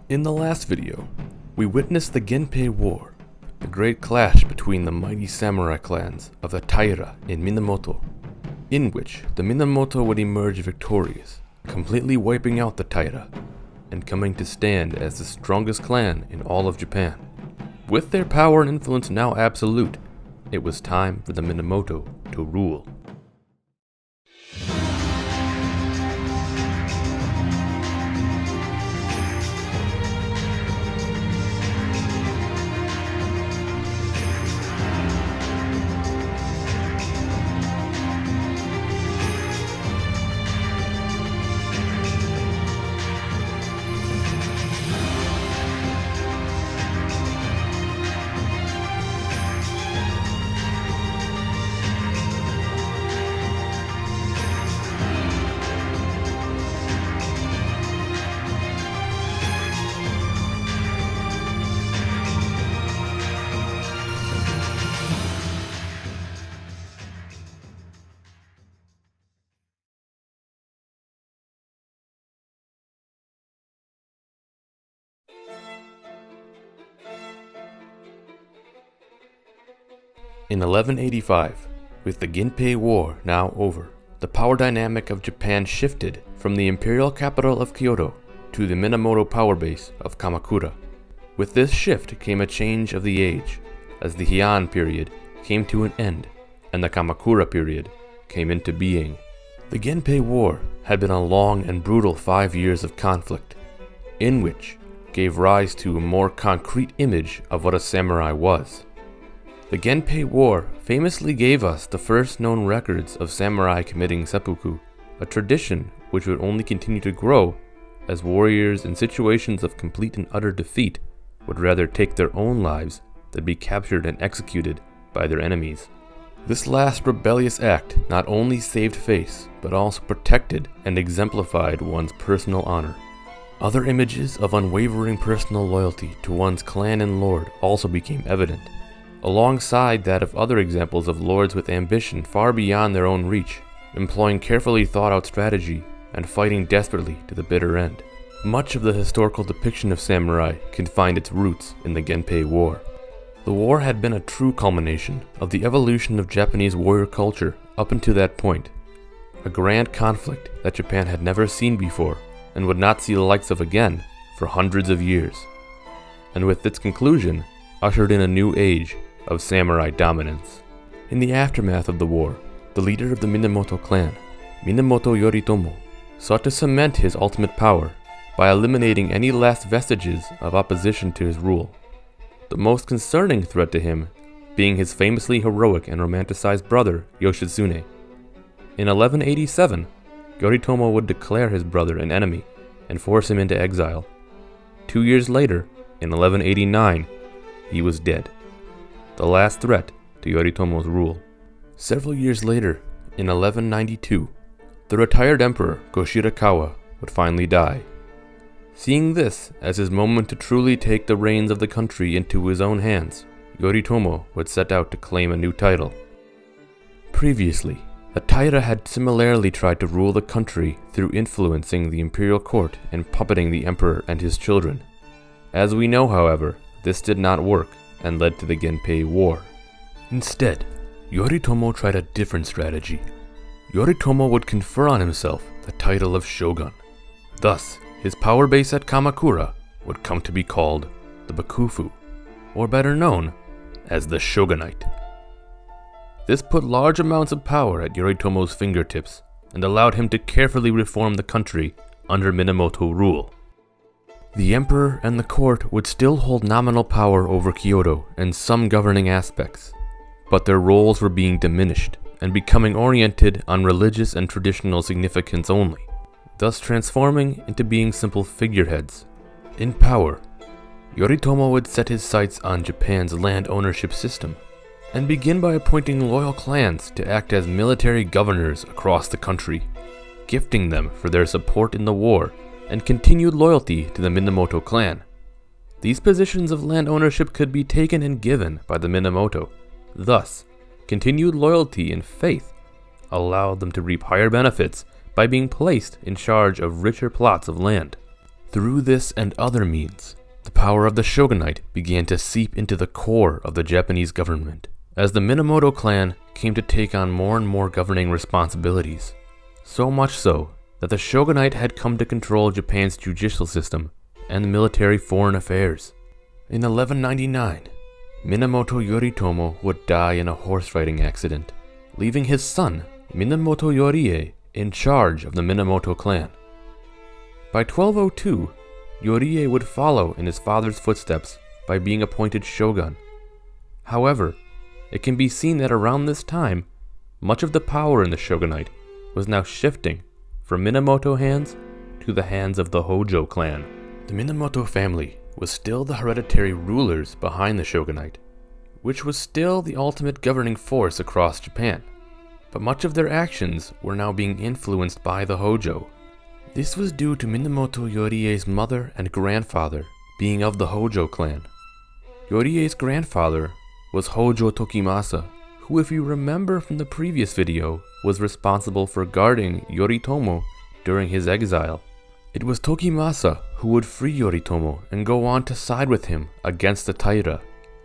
In the last video, we witnessed the Genpei War, the great clash between the mighty samurai clans of the Taira and Minamoto, in which the Minamoto would emerge victorious, completely wiping out the Taira, and coming to stand as the strongest clan in all of Japan. With their power and influence now absolute, it was time for the Minamoto to rule. In 1185, with the Genpei War now over, the power dynamic of Japan shifted from the imperial capital of Kyoto to the Minamoto power base of Kamakura. With this shift came a change of the age, as the Heian period came to an end and the Kamakura period came into being. The Genpei War had been a long and brutal 5 years of conflict, in which gave rise to a more concrete image of what a samurai was. The Genpei War famously gave us the first known records of samurai committing seppuku, a tradition which would only continue to grow as warriors in situations of complete and utter defeat would rather take their own lives than be captured and executed by their enemies. This last rebellious act not only saved face, but also protected and exemplified one's personal honor. Other images of unwavering personal loyalty to one's clan and lord also became evident, alongside that of other examples of lords with ambition far beyond their own reach, employing carefully thought-out strategy and fighting desperately to the bitter end. Much of the historical depiction of samurai can find its roots in the Genpei War. The war had been a true culmination of the evolution of Japanese warrior culture up until that point, a grand conflict that Japan had never seen before and would not see the likes of again for hundreds of years, and with its conclusion ushered in a new age of samurai dominance. In the aftermath of the war, the leader of the Minamoto clan, Minamoto Yoritomo, sought to cement his ultimate power by eliminating any last vestiges of opposition to his rule, the most concerning threat to him being his famously heroic and romanticized brother Yoshitsune. In 1187, Yoritomo would declare his brother an enemy and force him into exile. 2 years later, in 1189, he was dead, the last threat to Yoritomo's rule. Several years later, in 1192, the retired emperor Go-Shirakawa would finally die. Seeing this as his moment to truly take the reins of the country into his own hands, Yoritomo would set out to claim a new title. Previously, the Taira had similarly tried to rule the country through influencing the imperial court and puppeting the emperor and his children. As we know, however, this did not work and led to the Genpei War. Instead, Yoritomo tried a different strategy. Yoritomo would confer on himself the title of Shogun. Thus, his power base at Kamakura would come to be called the Bakufu, or better known as the Shogunate. This put large amounts of power at Yoritomo's fingertips and allowed him to carefully reform the country under Minamoto rule. The emperor and the court would still hold nominal power over Kyoto and some governing aspects, but their roles were being diminished and becoming oriented on religious and traditional significance only, thus transforming into being simple figureheads. In power, Yoritomo would set his sights on Japan's land ownership system and begin by appointing loyal clans to act as military governors across the country, gifting them for their support in the war and continued loyalty to the Minamoto clan. These positions of land ownership could be taken and given by the Minamoto. Thus, continued loyalty and faith allowed them to reap higher benefits by being placed in charge of richer plots of land. Through this and other means, the power of the shogunate began to seep into the core of the Japanese government, as the Minamoto clan came to take on more and more governing responsibilities. So much so that the shogunate had come to control Japan's judicial system and military foreign affairs. In 1199, Minamoto Yoritomo would die in a horse riding accident, leaving his son, Minamoto Yorie, in charge of the Minamoto clan. By 1202, Yorie would follow in his father's footsteps by being appointed shogun. However, it can be seen that around this time, much of the power in the shogunate was now shifting from Minamoto hands to the hands of the Hojo clan. The Minamoto family was still the hereditary rulers behind the shogunate, which was still the ultimate governing force across Japan, but much of their actions were now being influenced by the Hojo. This was due to Minamoto Yorie's mother and grandfather being of the Hojo clan. Yorie's grandfather was Hojo Tokimasa, who, if you remember from the previous video, was responsible for guarding Yoritomo during his exile. It was Tokimasa who would free Yoritomo and go on to side with him against the Taira,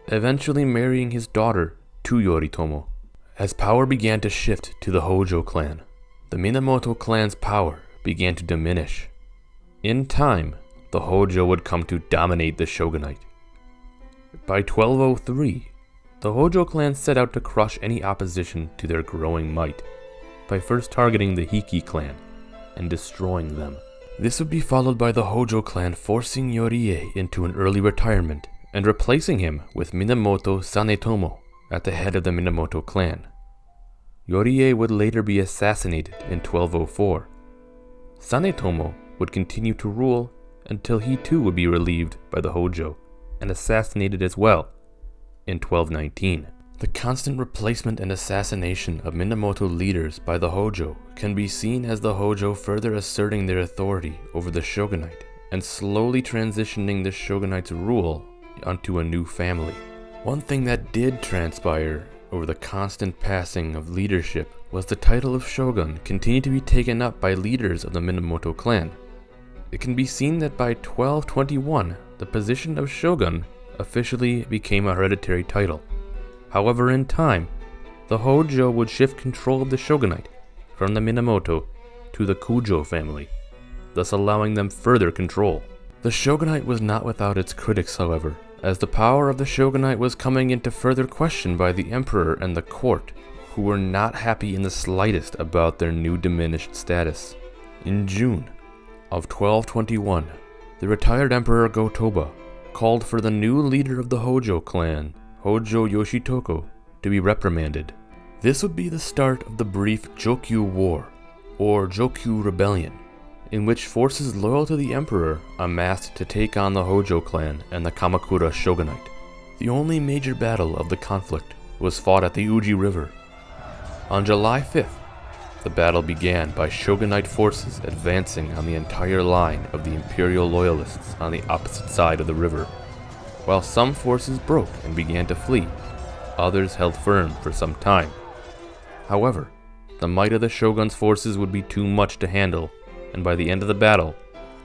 eventually marrying his daughter to Yoritomo. As power began to shift to the Hojo clan, the Minamoto clan's power began to diminish. In time, the Hojo would come to dominate the shogunate. By 1203, the Hojo clan set out to crush any opposition to their growing might by first targeting the Hiki clan and destroying them. This would be followed by the Hojo clan forcing Yorie into an early retirement and replacing him with Minamoto Sanetomo at the head of the Minamoto clan. Yorie would later be assassinated in 1204. Sanetomo would continue to rule until he too would be relieved by the Hojo and assassinated as well in 1219. The constant replacement and assassination of Minamoto leaders by the Hojo can be seen as the Hojo further asserting their authority over the shogunate and slowly transitioning the shogunate's rule onto a new family. One thing that did transpire over the constant passing of leadership was the title of shogun continued to be taken up by leaders of the Minamoto clan. It can be seen that by 1221, the position of shogun officially became a hereditary title. However, in time, the Hojo would shift control of the shogunate from the Minamoto to the Kujo family, thus allowing them further control. The shogunate was not without its critics, however, as the power of the shogunate was coming into further question by the emperor and the court, who were not happy in the slightest about their new diminished status. In June of 1221, the retired emperor Go-Toba called for the new leader of the Hojo clan, Hojo Yoshitoko, to be reprimanded. This would be the start of the brief Jokyu War, or Jokyu Rebellion, in which forces loyal to the emperor amassed to take on the Hojo clan and the Kamakura Shogunate. The only major battle of the conflict was fought at the Uji River. On July 5th, the battle began by shogunate forces advancing on the entire line of the imperial loyalists on the opposite side of the river. While some forces broke and began to flee, others held firm for some time. However, the might of the shogun's forces would be too much to handle, and by the end of the battle,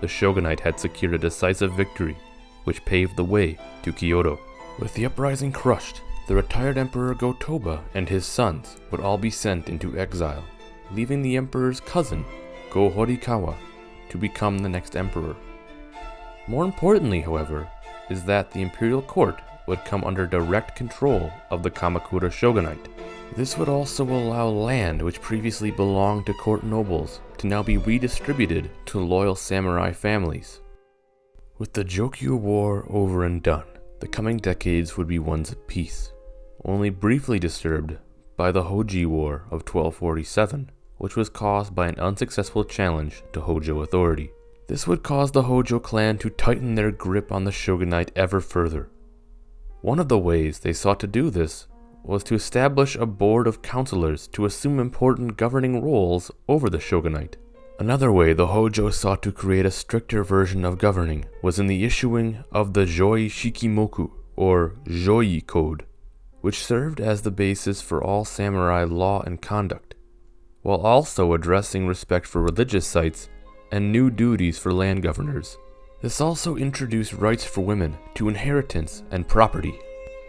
the shogunate had secured a decisive victory, which paved the way to Kyoto. With the uprising crushed, the retired Emperor Go-Toba and his sons would all be sent into exile, leaving the emperor's cousin, Go-Horikawa, to become the next emperor. More importantly, however, is that the imperial court would come under direct control of the Kamakura Shogunate. This would also allow land which previously belonged to court nobles to now be redistributed to loyal samurai families. With the Jokyu War over and done, the coming decades would be ones of peace, only briefly disturbed by the Hoji War of 1247, which was caused by an unsuccessful challenge to Hojo authority. This would cause the Hojo clan to tighten their grip on the shogunate ever further. One of the ways they sought to do this was to establish a board of counselors to assume important governing roles over the shogunate. Another way the Hojo sought to create a stricter version of governing was in the issuing of the Joi Shikimoku, or Joi Code, which served as the basis for all samurai law and conduct, while also addressing respect for religious sites and new duties for land governors. This also introduced rights for women to inheritance and property.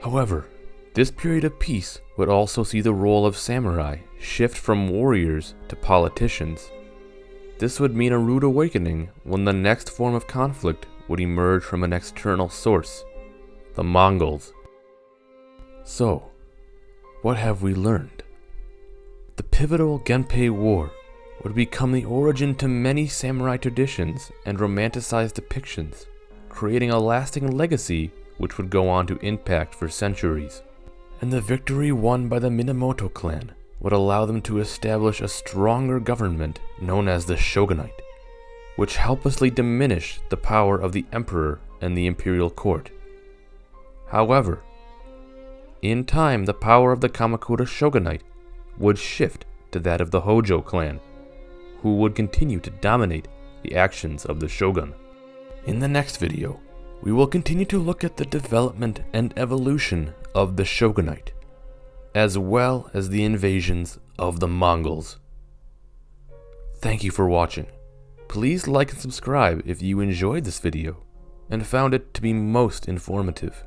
However, this period of peace would also see the role of samurai shift from warriors to politicians. This would mean a rude awakening when the next form of conflict would emerge from an external source, the Mongols. So, what have we learned? The pivotal Genpei War would become the origin to many samurai traditions and romanticized depictions, creating a lasting legacy which would go on to impact for centuries. And the victory won by the Minamoto clan would allow them to establish a stronger government known as the Shogunate, which helplessly diminished the power of the emperor and the imperial court. However, in time the power of the Kamakura Shogunate would shift to that of the Hojo clan, who would continue to dominate the actions of the shogun. In the next video, we will continue to look at the development and evolution of the shogunate, as well as the invasions of the Mongols. Thank you for watching. Please like and subscribe if you enjoyed this video and found it to be most informative.